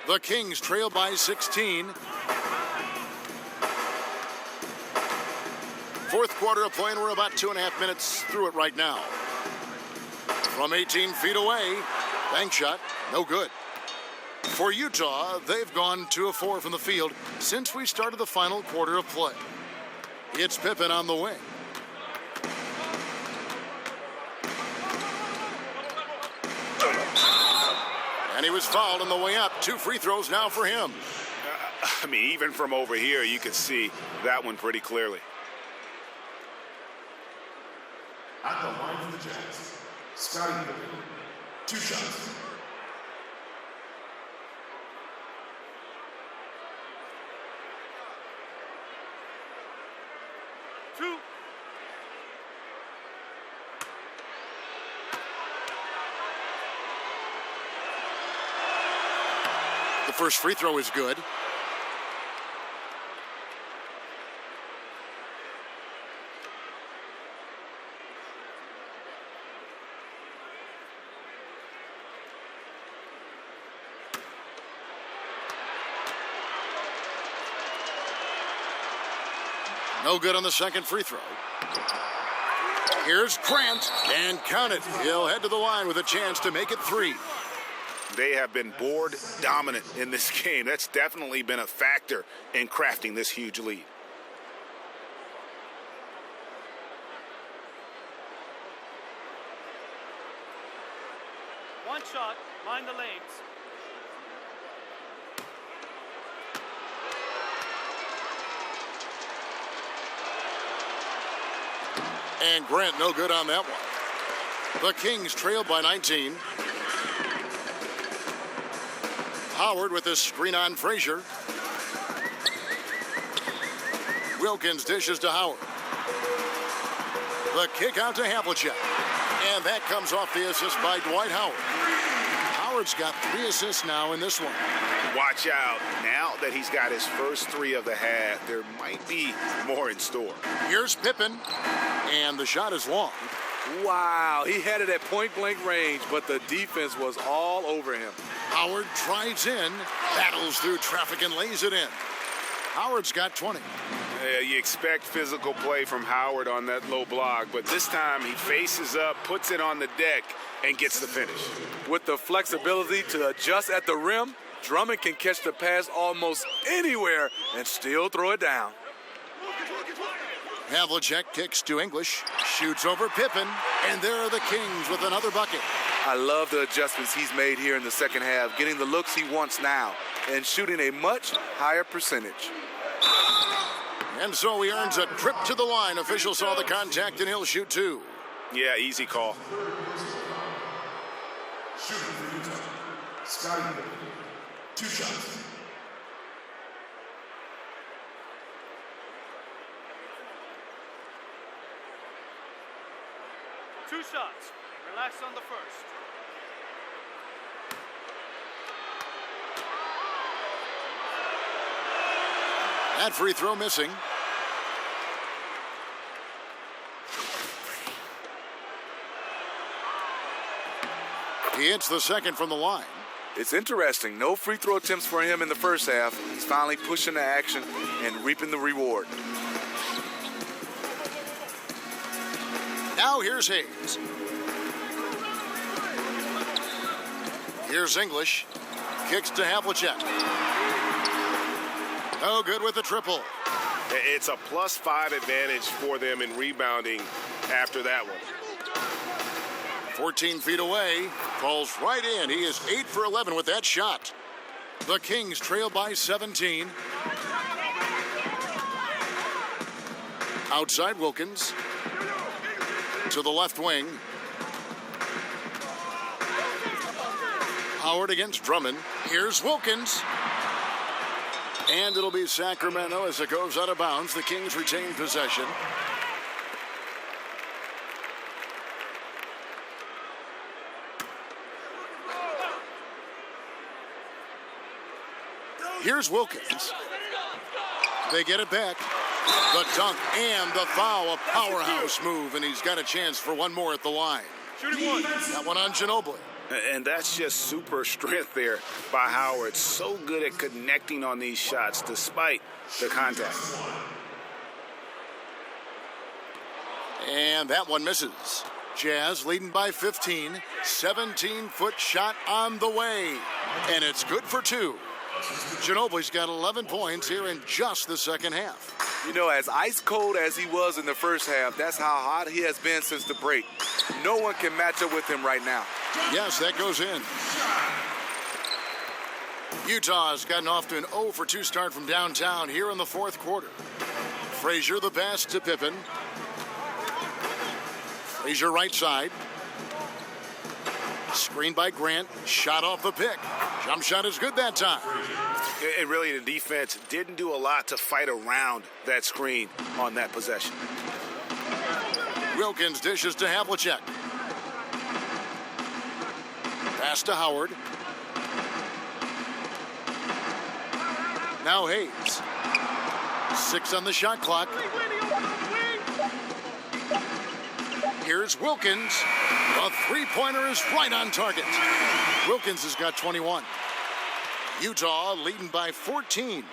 The Kings trail by 16. Fourth quarter of play, and we're about 2.5 minutes through it right now. From 18 feet away, bank shot, no good. For Utah, they've gone 2 of 4 from the field since we started the final quarter of play. It's Pippen on the wing. And he was fouled on the way up. 2 free throws now for him. I mean, even from over here, you could see that one pretty clearly. At the line for the Jazz, Scotty Pippen, 2 shots. The first free throw is good. No good on the second free throw. Here's Grant, and count it. He'll head to the line with a chance to make it 3. They have been board dominant in this game. That's definitely been a factor in crafting this huge lead. One shot, mind the lanes. And Grant no good on that one. The Kings trail by 19. Howard with his screen on Frazier. Wilkins dishes to Howard. The kick out to Havlicek. And that comes off the assist by Dwight Howard. Howard's got 3 assists now in this one. Watch out. Now that he's got his first 3 of the half, there might be more in store. Here's Pippen. And the shot is long. Wow, he had it at point-blank range, but the defense was all over him. Howard drives in, battles through traffic, and lays it in. Howard's got 20. You expect physical play from Howard on that low block, but this time he faces up, puts it on the deck, and gets the finish. With the flexibility to adjust at the rim, Drummond can catch the pass almost anywhere and still throw it down. Havlicek kicks to English, shoots over Pippen, and there are the Kings with another bucket. I love the adjustments he's made here in the second half, getting the looks he wants now and shooting a much higher percentage. And so he earns a trip to the line. Official saw the contact, and he'll shoot 2. Yeah, easy call. Shooting for Utah, Scotty Pippen, 2 shots. Two shots. Relax on the first. That free throw missing. He hits the second from the line. It's interesting. No free throw attempts for him in the first half. He's finally pushing the action and reaping the reward. Now here's Hayes. Here's English. Kicks to Havlicek. No good with the triple. It's a +5 advantage for them in rebounding after that one. 14 feet away. Falls right in. He is 8 for 11 with that shot. The Kings trail by 17. Outside Wilkins. To the left wing. Howard against Drummond. Here's Wilkins. And it'll be Sacramento as it goes out of bounds. The Kings retain possession. Here's Wilkins. They get it back. The dunk and the foul, a powerhouse move, and he's got a chance for one more at the line. Shooting one. That one on Ginobili. And that's just super strength there by Howard. So good at connecting on these shots despite the contact. And that one misses. Jazz leading by 15. 17-foot shot on the way. And it's good for 2. Ginobili's got 11 points here in just the second half. You know, as ice cold as he was in the first half, that's how hot he has been since the break. No one can match up with him right now. Yes, that goes in. Utah's gotten off to an 0 for 2 start from downtown here in the fourth quarter. Frazier the pass to Pippen. Frazier right side. Screen by Grant. Shot off the pick. Jump shot is good that time. And really, the defense didn't do a lot to fight around that screen on that possession. Wilkins dishes to Havlicek. Pass to Howard. Now Hayes. 6 on the shot clock. Here's Wilkins. A three-pointer is right on target. Wilkins has got 21. Utah leading by 14.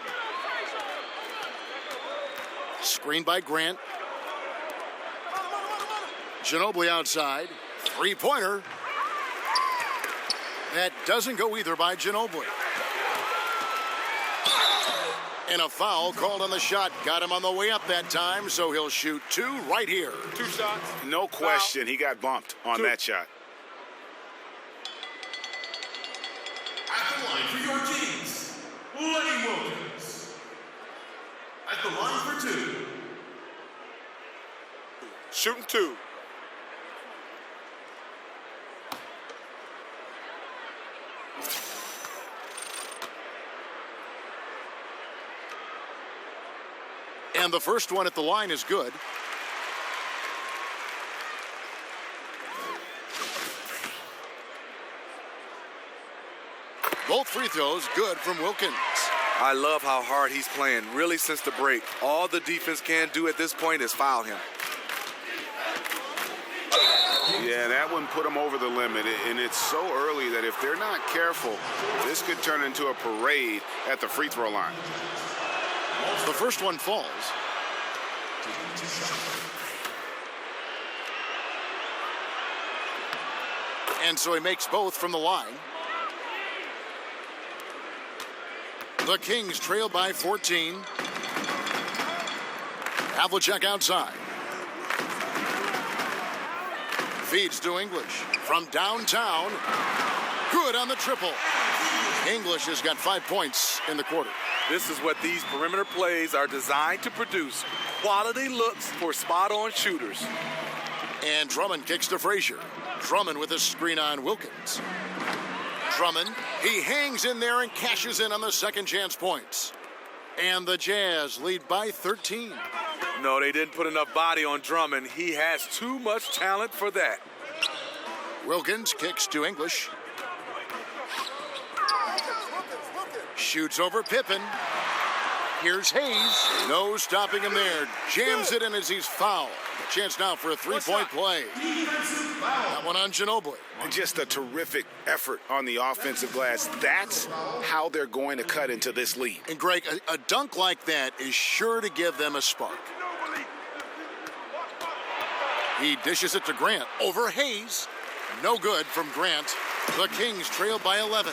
Screen by Grant. Ginobili outside. Three-pointer. That doesn't go either by Ginobili. And a foul called on the shot. Got him on the way up that time, so he'll shoot 2 right here. 2 shots. No question, he got bumped on that shot. At the line for your Kings, Lenny Wilkins. At the line for 2. Shooting 2. And the first one at the line is good. Both free throws good from Wilkins. I love how hard he's playing, really since the break. All the defense can do at this point is foul him. Yeah, that one put him over the limit, and it's so early that if they're not careful, this could turn into a parade at the free throw line. The first one falls. And so he makes both from the line. The Kings trail by 14. Havlicek outside. Feeds to English from downtown. Good on the triple. English has got 5 points in the quarter. This is what these perimeter plays are designed to produce. Quality looks for spot-on shooters. And Drummond kicks to Frazier. Drummond with a screen on Wilkins. Drummond, he hangs in there and cashes in on the second chance points. And the Jazz lead by 13. No, they didn't put enough body on Drummond. He has too much talent for that. Wilkins kicks to English. Shoots over Pippen. Here's Hayes. No stopping him there. Jams it in as he's fouled. A chance now for a three-point play. That one on Ginobili. Just a terrific effort on the offensive glass. That's how they're going to cut into this lead. And Greg, a dunk like that is sure to give them a spark. He dishes it to Grant. Over Hayes. No good from Grant. The Kings trail by 11.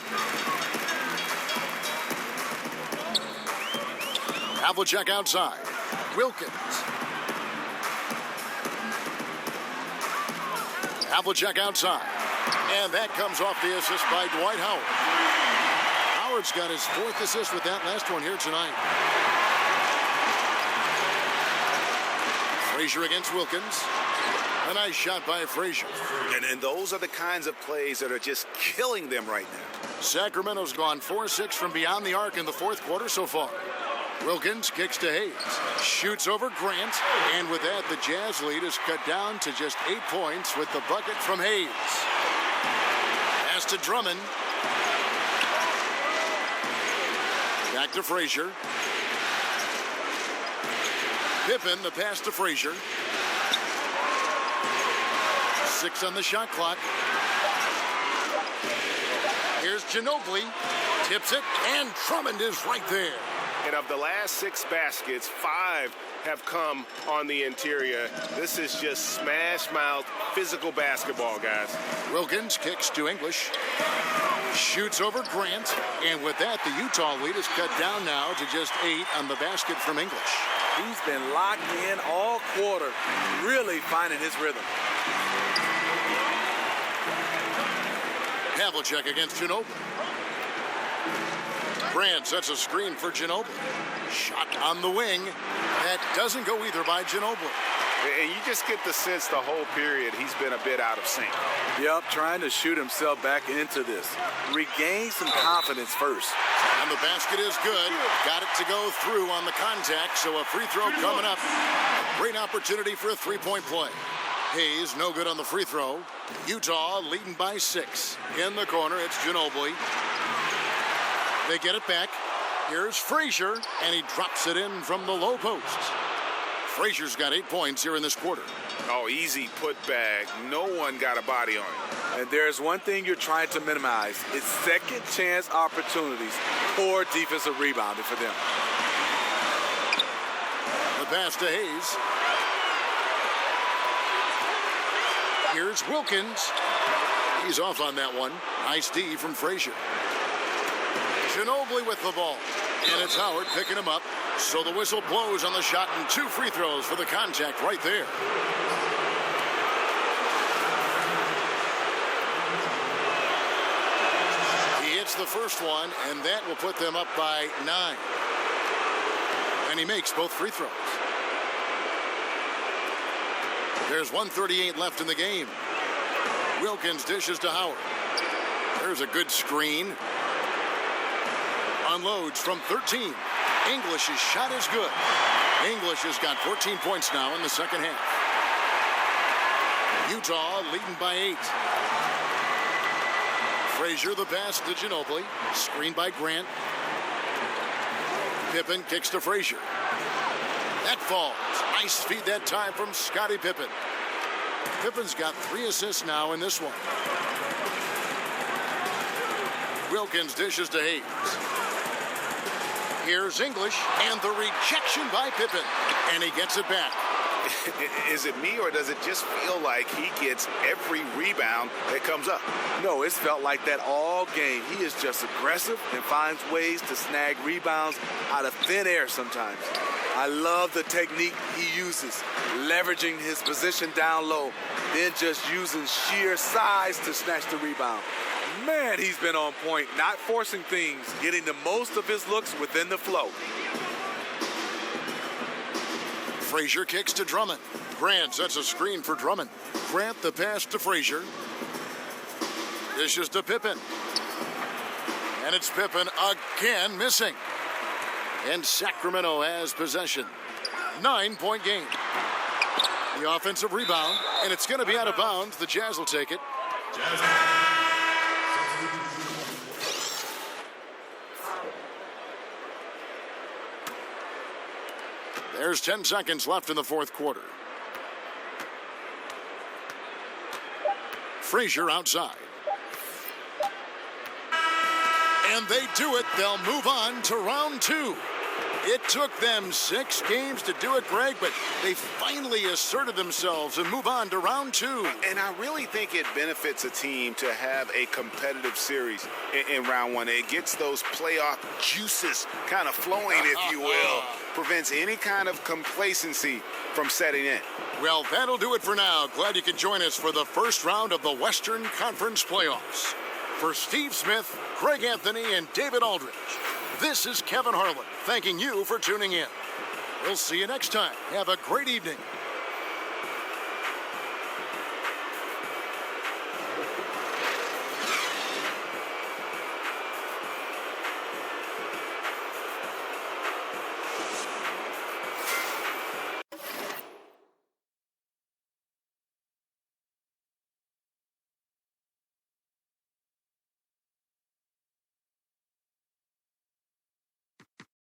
Havlicek outside. Wilkins. Havlicek outside. And that comes off the assist by Dwight Howard. Howard's got his 4th assist with that last one here tonight. Frazier against Wilkins. A nice shot by Frazier. And those are the kinds of plays that are just killing them right now. Sacramento's gone 4-6 from beyond the arc in the fourth quarter so far. Wilkins kicks to Hayes. Shoots over Grant. And with that, the Jazz lead is cut down to just 8 points with the bucket from Hayes. Pass to Drummond. Back to Frazier. Pippen, the pass to Frazier. 6 on the shot clock. Here's Ginobili. Tips it, and Drummond is right there. And of the last 6 baskets, 5 have come on the interior. This is just smash-mouth physical basketball, guys. Wilkins kicks to English. Shoots over Grant. And with that, the Utah lead is cut down now to just 8 on the basket from English. He's been locked in all quarter, really finding his rhythm. Havlicek against Ginobili. Grant sets a screen for Ginobili. Shot on the wing. That doesn't go either by Ginobili. And you just get the sense the whole period he's been a bit out of sync. Yep, trying to shoot himself back into this. Regain some confidence first. And the basket is good. Got it to go through on the contact, so a free throw coming up. A great opportunity for a three-point play. Hayes no good on the free throw. Utah leading by 6. In the corner, it's Ginobili. They get it back. Here's Frazier, and he drops it in from the low post. Frazier's got 8 points here in this quarter. Oh, easy put back. No one got a body on it. And there's one thing you're trying to minimize. It's second chance opportunities. Poor defensive rebounding for them. The pass to Hayes. Here's Wilkins. He's off on that one. Nice D from Frazier. Ginobili with the ball. And it's Howard picking him up. So the whistle blows on the shot and 2 free throws for the contact right there. He hits the first one, and that will put them up by 9. And he makes both free throws. There's 1:38 left in the game. Wilkins dishes to Howard. There's a good screen. Unloads from 13. English's shot is good. English has got 14 points now in the second half. Utah leading by 8. Frazier the pass to Ginobili. Screened by Grant. Pippen kicks to Frazier. That falls. Nice feed that time from Scottie Pippen. Pippen's got 3 assists now in this one. Wilkins dishes to Hayes. Here's English, and the rejection by Pippen. And he gets it back. Is it me, or does it just feel like he gets every rebound that comes up? No, it's felt like that all game. He is just aggressive and finds ways to snag rebounds out of thin air sometimes. I love the technique he uses, leveraging his position down low, then just using sheer size to snatch the rebound. Man, he's been on point, not forcing things, getting the most of his looks within the flow. Frazier kicks to Drummond. Grant sets a screen for Drummond. Grant the pass to Frazier. Dishes to Pippen. And it's Pippen again missing. And Sacramento has possession. 9-point game. The offensive rebound, and it's going to be out of bounds. The Jazz will take it. There's 10 seconds left in the fourth quarter. Frazier outside. And they do it. They'll move on to round 2. It took them 6 games to do it, Greg, but they finally asserted themselves and move on to round 2. And I really think it benefits a team to have a competitive series in round 1. It gets those playoff juices kind of flowing, if you will. Prevents any kind of complacency from setting in. Well, that'll do it for now. Glad you could join us for the first round of the Western Conference playoffs. For Steve Smith, Craig Anthony, and David Aldridge, this is Kevin Harlan thanking you for tuning in. We'll see you next time. Have a great evening.